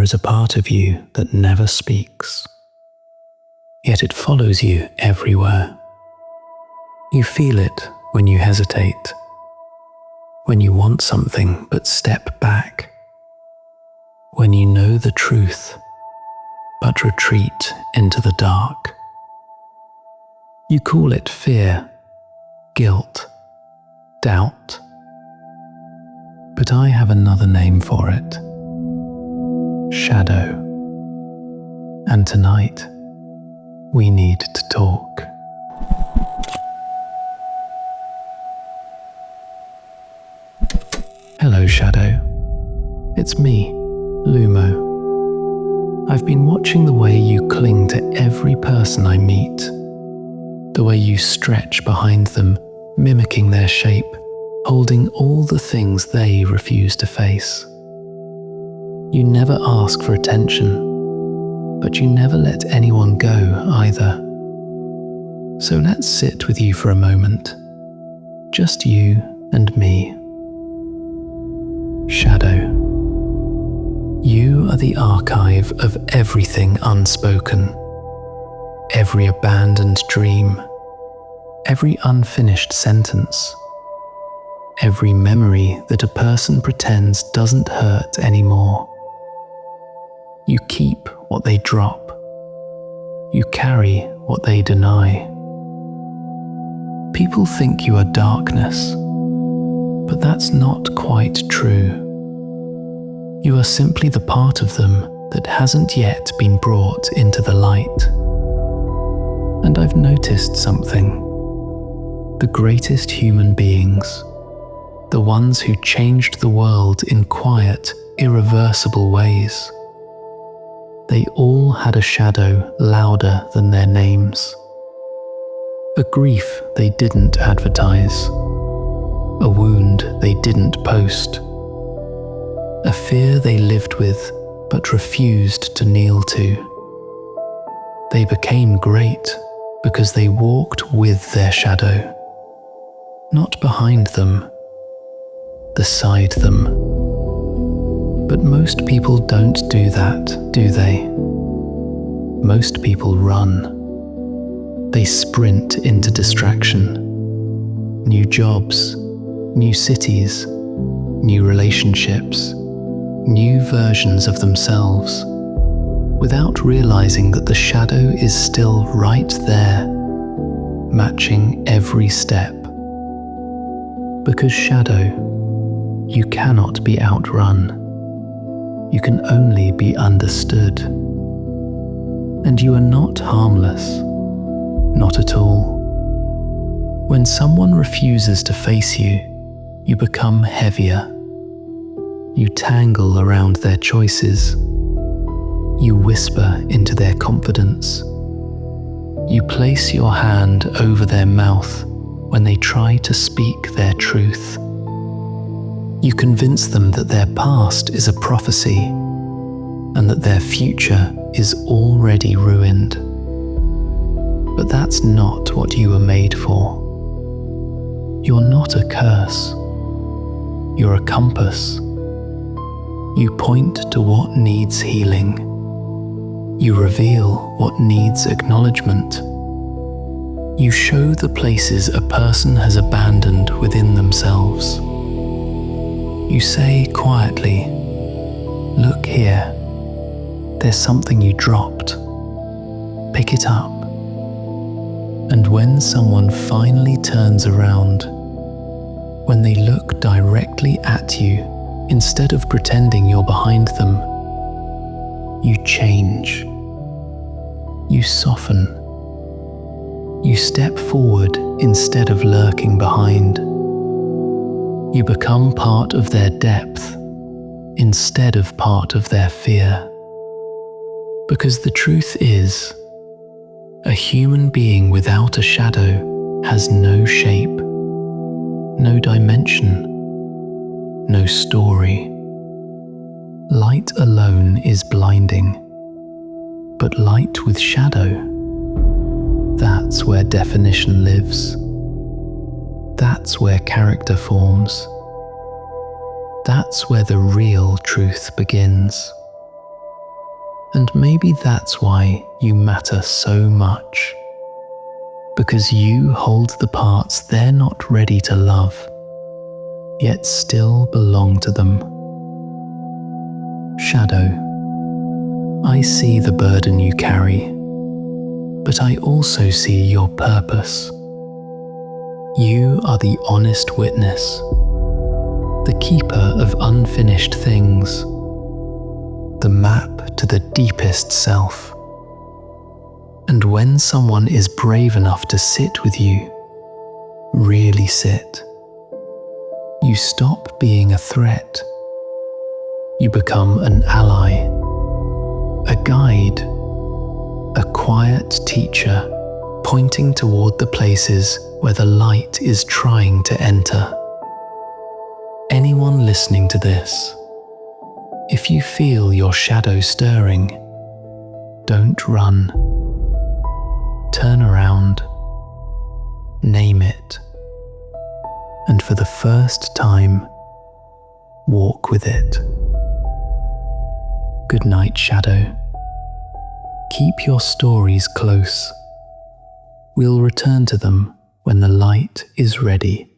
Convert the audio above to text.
is a part of you that never speaks, yet it follows you everywhere. You feel it when you hesitate, when you want something but step back, when you know the truth but retreat into the dark. You call it fear, guilt, doubt, but I have another name for it: shadow. And tonight, we need to talk. Hello, Shadow. It's me, Lumo. I've been watching the way you cling to every person I meet, the way you stretch behind them, mimicking their shape, holding all the things they refuse to face. You never ask for attention, but you never let anyone go either. So let's sit with you for a moment, just you and me. Shadow. You are the archive of everything unspoken, every abandoned dream, every unfinished sentence, every memory that a person pretends doesn't hurt anymore. You keep what they drop. You carry what they deny. People think you are darkness, but that's not quite true. You are simply the part of them that hasn't yet been brought into the light. And I've noticed something. The greatest human beings, the ones who changed the world in quiet, irreversible ways, they all had a shadow louder than their names. A grief they didn't advertise. A wound they didn't post. A fear they lived with but refused to kneel to. They became great because they walked with their shadow, not behind them, beside them. But most people don't do that, do they? Most people run. They sprint into distraction. New jobs, new cities, new relationships, new versions of themselves, without realizing that the shadow is still right there, matching every step. Because shadow, you cannot be outrun. You can only be understood. And you are not harmless, not at all. When someone refuses to face you, you become heavier. You tangle around their choices. You whisper into their confidence. You place your hand over their mouth when they try to speak their truth. You convince them that their past is a prophecy and that their future is already ruined. But that's not what you were made for. You're not a curse. You're a compass. You point to what needs healing. You reveal what needs acknowledgement. You show the places a person has abandoned within themselves. You say quietly, "Look here, there's something you dropped. Pick it up." And when someone finally turns around, when they look directly at you instead of pretending you're behind them, you change. You soften. You step forward instead of lurking behind. You become part of their depth instead of part of their fear. Because the truth is, a human being without a shadow has no shape, no dimension, no story. Light alone is blinding, but light with shadow, that's where definition lives. That's where character forms. That's where the real truth begins. And maybe that's why you matter so much. Because you hold the parts they're not ready to love, yet still belong to them. Shadow, I see the burden you carry, but I also see your purpose. You are the honest witness, the keeper of unfinished things, the map to the deepest self. And when someone is brave enough to sit with you, really sit, you stop being a threat. You become an ally, a guide, a quiet teacher pointing toward the places where the light is trying to enter. Anyone listening to this, if you feel your shadow stirring, don't run. Turn around, name it, and for the first time, walk with it. Good night, Shadow. Keep your stories close. We'll return to them when the light is ready.